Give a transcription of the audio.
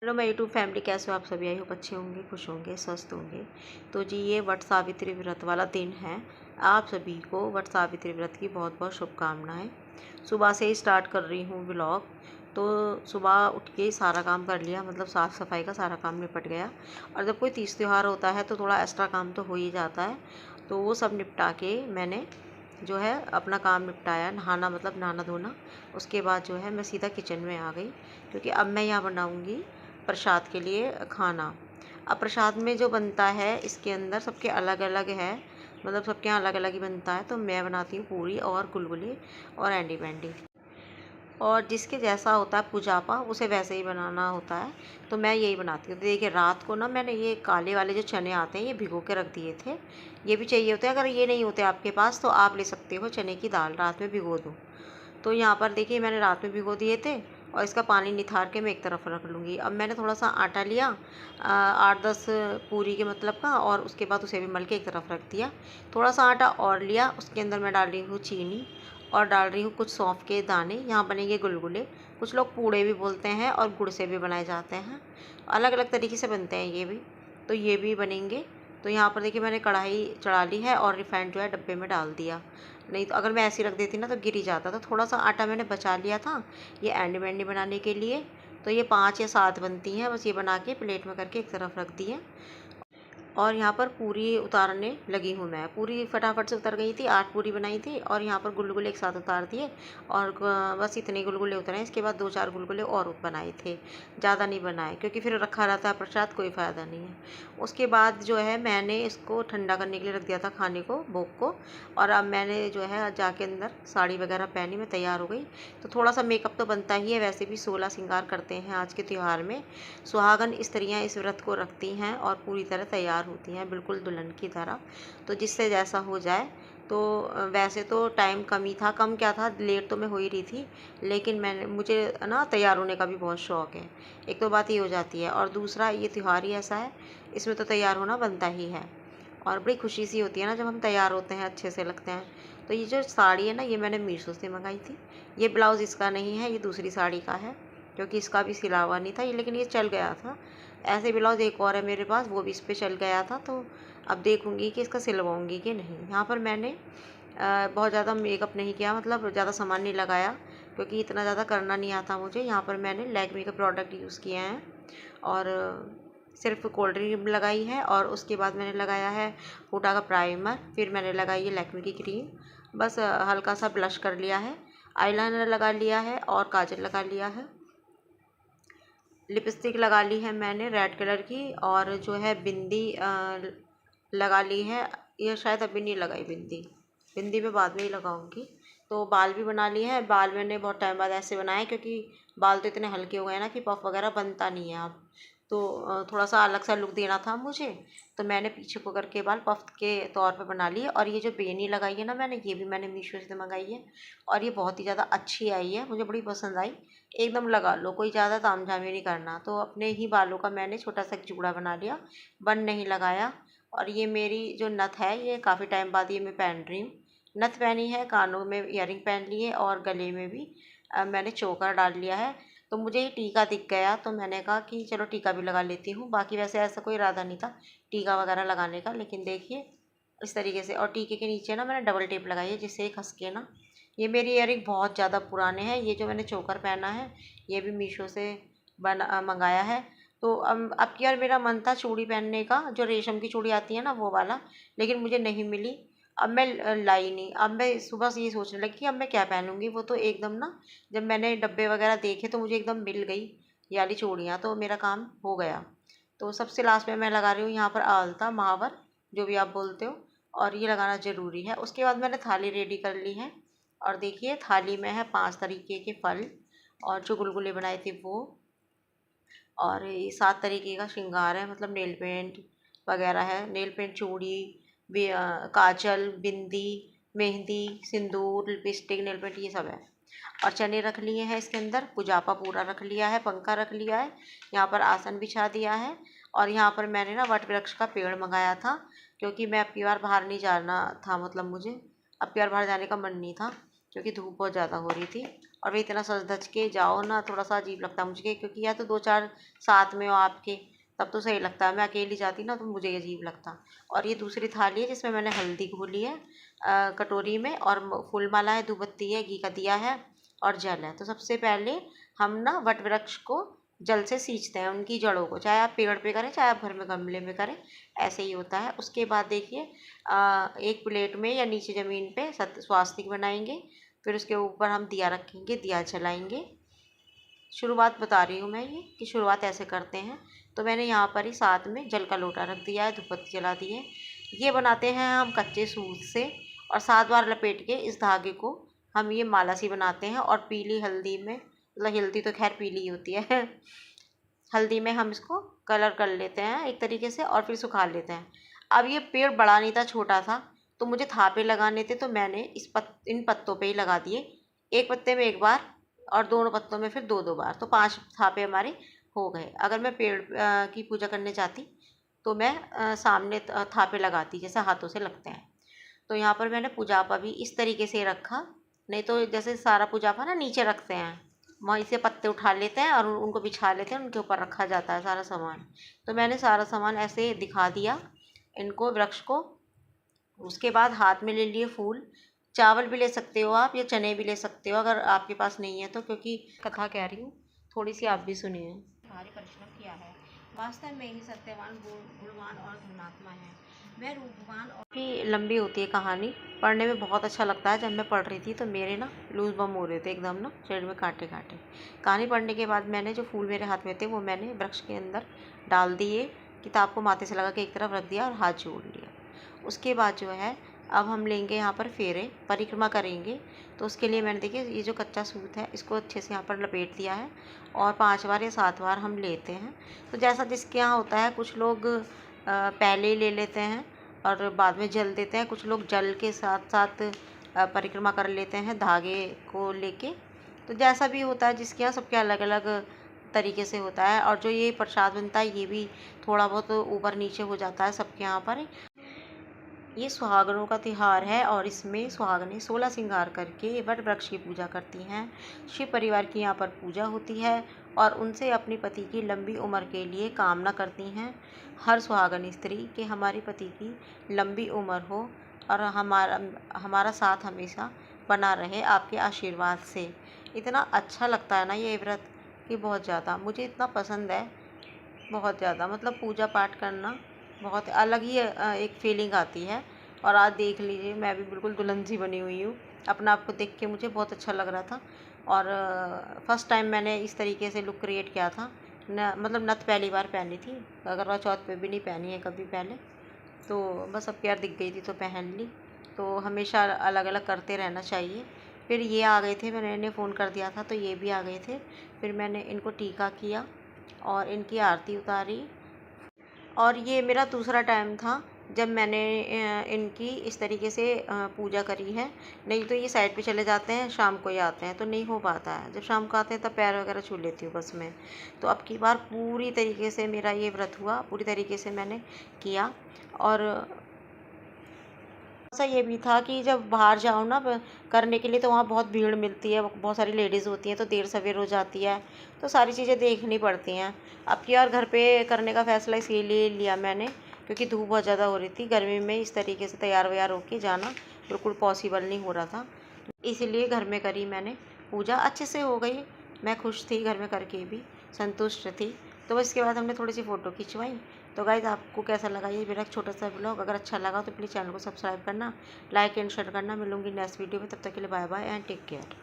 Hello मैं YouTube family, कैसे हो आप सभी? आई होप अच्छे होंगे, खुश होंगे, स्वस्थ होंगे। तो जी ये वट सावित्री व्रत वाला दिन है। आप सभी को वट सावित्री व्रत की बहुत बहुत शुभकामनाएं। सुबह से ही स्टार्ट कर रही हूँ व्लॉग। तो सुबह उठ के सारा काम कर लिया, मतलब साफ़ सफाई का सारा काम निपट गया। और जब कोई तीज त्यौहार होता है तो थोड़ा एक्स्ट्रा काम तो हो ही जाता है। तो वो सब निपटा के मैंने जो है अपना काम निपटाया, नहाना मतलब नहाना धोना। उसके बाद जो है मैं सीधा किचन में आ गई, क्योंकि अब मैं यहाँ बनाऊँगी प्रसाद के लिए खाना। अब प्रसाद में जो बनता है इसके अंदर सबके अलग अलग है, मतलब सबके यहाँ अलग अलग ही बनता है। तो मैं बनाती हूँ पूरी और गुलगुले और एंडी बैंडी, और जिसके जैसा होता है पुजापा उसे वैसे ही बनाना होता है। तो मैं यही बनाती हूँ। तो देखिए रात को ना मैंने ये काले वाले जो चने आते हैं ये भिगो के रख दिए थे। ये भी चाहिए होते हैं, अगर ये नहीं होते आपके पास तो आप ले सकते हो चने की दाल, रात में भिगो दो। तो यहाँ पर देखिए मैंने रात में भिगो दिए थे, और इसका पानी निथार के मैं एक तरफ रख लूँगी। अब मैंने थोड़ा सा आटा लिया, 8-10 पूरी के मतलब का, और उसके बाद उसे भी मल के एक तरफ रख दिया। थोड़ा सा आटा और लिया, उसके अंदर मैं डाल रही हूँ चीनी, और डाल रही हूँ कुछ सौंफ के दाने। यहाँ बनेंगे गुलगुले, कुछ लोग पूड़े भी बोलते हैं, और गुड़ से भी बनाए जाते हैं। अलग अलग तरीके से बनते हैं ये भी। तो ये भी बनेंगे। तो यहाँ पर देखिए मैंने कढ़ाई चढ़ा ली है, और रिफाइंड जो है डब्बे में डाल दिया। नहीं तो अगर मैं ऐसी रख देती ना तो गिर ही जाता। तो थोड़ा सा आटा मैंने बचा लिया था ये एंडी बैंडी बनाने के लिए। तो ये 5 या 7 बनती हैं, बस ये बना के प्लेट में करके एक तरफ रख दी है। और यहाँ पर पूरी उतारने लगी हूँ मैं। पूरी फटाफट से उतर गई थी, 8 पूरी बनाई थी, और यहाँ पर गुलगुले एक साथ उतार दिए। और बस इतने गुलगुले उतरे। इसके बाद 2-4 गुलगुले और बनाए थे, ज़्यादा नहीं बनाए, क्योंकि फिर रखा रहता है प्रसाद, कोई फ़ायदा नहीं है। उसके बाद जो है मैंने इसको ठंडा करने के लिए रख दिया था, खाने को, भोग को। और अब मैंने जो है जाके अंदर साड़ी वगैरह पहनी, मैं तैयार हो गई। तो थोड़ा सा मेकअप तो बनता ही है, वैसे भी 16 श्रृंगार करते हैं आज के त्यौहार में। सुहागन स्त्रियां इस व्रत को रखती हैं और पूरी तरह तैयार होती हैं, बिल्कुल दुल्हन की तरह। तो जिससे जैसा हो जाए। तो वैसे तो टाइम कम ही था, कम क्या था, लेट तो मैं हो ही रही थी। लेकिन मुझे ना तैयार होने का भी बहुत शौक़ है। एक तो बात ये हो जाती है, और दूसरा ये त्यौहार ही ऐसा है, इसमें तो तैयार होना बनता ही है। और बड़ी खुशी सी होती है ना जब हम तैयार होते हैं, अच्छे से लगते हैं। तो ये जो साड़ी है ना, ये मैंने मीशो से मंगाई थी। ये ब्लाउज़ इसका नहीं है, ये दूसरी साड़ी का है, क्योंकि इसका भी सिला हुआ नहीं था ये, लेकिन ये चल गया था। ऐसे ब्लाउज़ एक और है मेरे पास, वो भी इस पे चल गया था। तो अब देखूँगी कि इसका सिलवाऊँगी कि नहीं। यहाँ पर मैंने बहुत ज़्यादा मेकअप नहीं किया, मतलब ज़्यादा सामान नहीं लगाया, क्योंकि इतना ज़्यादा करना नहीं आता मुझे। यहाँ पर मैंने लैक्मे के प्रोडक्ट यूज़ किए हैं, और सिर्फ कोल्ड ड्रिंक लगाई है, और उसके बाद मैंने लगाया है हुडा का प्राइमर। फिर मैंने लगाई है लैक्मे की क्रीम। बस हल्का सा ब्लश कर लिया है, आईलाइनर लगा लिया है, और काजल लगा लिया है। लिपस्टिक लगा ली है मैंने रेड कलर की, और जो है बिंदी लगा ली है। ये शायद अभी नहीं लगाई बिंदी, बिंदी मैं बाद में ही लगाऊंगी। तो बाल भी बना लिए हैं। बाल मैंने बहुत टाइम बाद ऐसे बनाए, क्योंकि बाल तो इतने हल्के हो गए ना कि पफ वगैरह बनता नहीं है अब। तो थोड़ा सा अलग सा लुक देना था मुझे, तो मैंने पीछे को करके बाल पफ के तौर पे बना लिए। और ये जो बेनी लगाई है ना मैंने, ये भी मैंने मीशो से मंगाई है, और ये बहुत ही ज़्यादा अच्छी आई है, मुझे बड़ी पसंद आई। एकदम लगा लो, कोई ज़्यादा तामझाम नहीं करना। तो अपने ही बालों का मैंने छोटा सा एक जूड़ा बना लिया, बन नहीं लगाया। और ये मेरी जो नथ है, ये काफ़ी टाइम बाद ये मैं पहन रही हूँ। नथ पहनी है, कानों में इयररिंग पहन लिए, और गले में भी मैंने चोकर डाल लिया है। तो मुझे ये टीका दिख गया, तो मैंने कहा कि चलो टीका भी लगा लेती हूँ। बाकी वैसे ऐसा कोई इरादा नहीं था टीका वगैरह लगाने का, लेकिन देखिए इस तरीके से। और टीके के नीचे ना मैंने डबल टेप लगाई है, जिससे ये खस के ना। ये मेरी इयररिंग बहुत ज़्यादा पुराने हैं। ये जो मैंने चोकर पहना है, ये भी मीशो से मंगाया है। तो अब की यार मेरा मन था चूड़ी पहनने का, जो रेशम की चूड़ी आती है ना वो वाला, लेकिन मुझे नहीं मिली। अब मैं लाई नहीं। अब मैं सुबह से ये सोचने लगी कि अब मैं क्या पहनूंगी। वो तो एकदम ना, जब मैंने डब्बे वगैरह देखे तो मुझे एकदम मिल गई ये वाली चूड़ियाँ, तो मेरा काम हो गया। तो सबसे लास्ट में मैं लगा रही हूँ यहाँ पर आलता, महावर, जो भी आप बोलते हो, और ये लगाना ज़रूरी है। उसके बाद मैंने थाली रेडी कर ली है, और देखिए थाली में है 5 तरीके के फल, और जो गुलगुले बनाए थे वो, और ये 7 तरीके का श्रृंगार है, मतलब नेल पेंट वगैरह है। नेल पेंट, चूड़ी, काजल, बिंदी, मेहंदी, सिंदूर, लिपस्टिक, नेल पेंट, ये सब है। और चने रख लिए हैं इसके अंदर, पुजापा पूरा रख लिया है, पंखा रख लिया है, यहाँ पर आसन बिछा दिया है। और यहाँ पर मैंने ना वट वृक्ष का पेड़ मंगाया था, क्योंकि मैं अब की बार बाहर नहीं जाना था, मतलब मुझे अब की बार बाहर जाने का मन नहीं था, क्योंकि धूप बहुत ज़्यादा हो रही थी। और वे इतना सज धज के जाओ ना, थोड़ा सा अजीब लगता है मुझे, क्योंकि या तो 2-4 साथ में हो आपके, तब तो सही लगता है। मैं अकेली जाती ना तो मुझे अजीब लगता। और ये दूसरी थाली है जिसमें मैंने हल्दी घोली है कटोरी में, और फूल माला है, धूपबत्ती है, घी का दिया है और जल है। तो सबसे पहले हम ना वट वृक्ष को जल से सींचते हैं, उनकी जड़ों को, चाहे आप पेड़ पे करें चाहे आप घर में गमले में करें, ऐसे ही होता है। उसके बाद देखिए एक प्लेट में या नीचे ज़मीन पे स्वास्तिक बनाएंगे, फिर उसके ऊपर हम दिया रखेंगे, दिया जलाएंगे। शुरुआत बता रही हूँ मैं ये कि शुरुआत ऐसे करते हैं। तो मैंने यहाँ पर ही साथ में जल का लोटा रख दिया है, धूपबत्ती जला दी है। ये बनाते हैं हम कच्चे सूत से, और 7 बार लपेट के इस धागे को हम ये माला सी बनाते हैं। और पीली हल्दी में, मतलब हल्दी तो खैर पीली ही होती है हल्दी में हम इसको कलर कर लेते हैं एक तरीके से, और फिर सुखा लेते हैं। अब ये पेड़ बड़ा नहीं था, छोटा था, तो मुझे थापे लगाने थे, तो मैंने इन पत्तों पे ही लगा दिए, एक पत्ते में एक बार और दोनों पत्तों में फिर 2-2 बार, तो 5 थापे हमारे हो गए। अगर मैं पेड़ की पूजा करने जाती तो मैं सामने थापे लगाती, जैसे हाथों से लगते हैं। तो यहाँ पर मैंने पूजापा भी इस तरीके से रखा, नहीं तो जैसे सारा पूजापा ना नीचे रखते हैं, वहीं से पत्ते उठा लेते हैं और उनको बिछा लेते हैं, उनके ऊपर रखा जाता है सारा सामान। तो मैंने सारा सामान ऐसे दिखा दिया इनको, वृक्ष को। उसके बाद हाथ में ले लिए फूल, चावल भी ले सकते हो आप या चने भी ले सकते हो अगर आपके पास नहीं है तो, क्योंकि कथा कह रही हूँ, थोड़ी सी आप भी सुनिए। भारी परिश्रम किया है, वास्तव में ही सत्यवान, गुणवान और धर्मात्मा है, मैं रूपवान। और भी लंबी होती है कहानी, पढ़ने में बहुत अच्छा लगता है। जब मैं पढ़ रही थी तो मेरे ना लूज बम हो रहे थे एकदम ना, शरीर में कांटे कांटे। कहानी पढ़ने के बाद मैंने जो फूल मेरे हाथ में थे वो मैंने वृक्ष के अंदर डाल दिए, किताब को माथे से लगा के एक तरफ रख दिया और हाथ जोड़ लिया। उसके बाद जो है अब हम लेंगे यहाँ पर फेरे, परिक्रमा करेंगे। तो उसके लिए मैंने देखिए ये जो कच्चा सूत है इसको अच्छे से यहाँ पर लपेट दिया है, और 5 बार या 7 बार हम लेते हैं। तो जैसा जिसके यहाँ होता है, कुछ लोग पहले ही ले लेते हैं और बाद में जल देते हैं, कुछ लोग जल के साथ साथ परिक्रमा कर लेते हैं धागे को लेके। तो जैसा भी होता है जिसके यहाँ, सबके अलग अलग तरीके से होता है। और जो ये प्रसाद बनता है ये भी थोड़ा बहुत ऊपर नीचे हो जाता है सबके यहाँ पर। ये सुहागनों का त्यौहार है और इसमें सुहागनें 16 श्रृंगार करके वट वृक्ष की पूजा करती हैं। शिव परिवार की यहाँ पर पूजा होती है और उनसे अपने पति की लंबी उम्र के लिए कामना करती हैं। हर सुहागन स्त्री के हमारे पति की लंबी उम्र हो और हमारा साथ हमेशा बना रहे आपके आशीर्वाद से। इतना अच्छा लगता है ना ये व्रत कि बहुत ज़्यादा मुझे इतना पसंद है, बहुत ज़्यादा। मतलब पूजा पाठ करना बहुत अलग ही एक फीलिंग आती है। और आज देख लीजिए मैं भी बिल्कुल दुल्हन सी बनी हुई हूँ, अपना आप को देख के मुझे बहुत अच्छा लग रहा था। और फर्स्ट टाइम मैंने इस तरीके से लुक क्रिएट किया था न, मतलब नथ पहली बार पहनी थी, अगर चौथ पे भी नहीं पहनी है कभी पहले, तो बस अब यार दिख गई थी तो पहन ली। तो हमेशा अलग अलग करते रहना चाहिए। फिर ये आ गए थे, मैंने इन्हें फ़ोन कर दिया था तो ये भी आ गए थे। फिर मैंने इनको टीका किया और इनकी आरती उतारी। और ये मेरा दूसरा टाइम था जब मैंने इनकी इस तरीके से पूजा करी है। नहीं तो ये साइड पे चले जाते हैं, शाम को ही आते हैं तो नहीं हो पाता है। जब शाम को आते हैं तब पैर वगैरह छू लेती हूँ बस मैं। तो अब की बार पूरी तरीके से मेरा ये व्रत हुआ, पूरी तरीके से मैंने किया। और ऐसा ये भी था कि जब बाहर जाओ ना करने के लिए तो वहाँ बहुत भीड़ मिलती है, बहुत सारी लेडीज़ होती हैं, तो देर सवेर हो जाती है, तो सारी चीज़ें देखनी पड़ती हैं। अब की बार घर पे करने का फ़ैसला इसीलिए लिया मैंने क्योंकि धूप बहुत ज़्यादा हो रही थी। गर्मी में इस तरीके से तैयार व्यार होके जाना बिल्कुल पॉसिबल नहीं हो रहा था, इसीलिए घर में करी मैंने पूजा। अच्छे से हो गई, मैं खुश थी, घर में करके भी संतुष्ट थी। तो बस इसके बाद हमने थोड़ी सी फ़ोटो खिंचवाई। तो गाइज़ आपको कैसा लगा ये मेरा छोटा सा ब्लॉग? अगर अच्छा लगा तो प्लीज़ चैनल को सब्सक्राइब करना, लाइक एंड शेयर करना। मिलूंगी नेक्स्ट वीडियो में, तब तक के लिए bye bye and take care.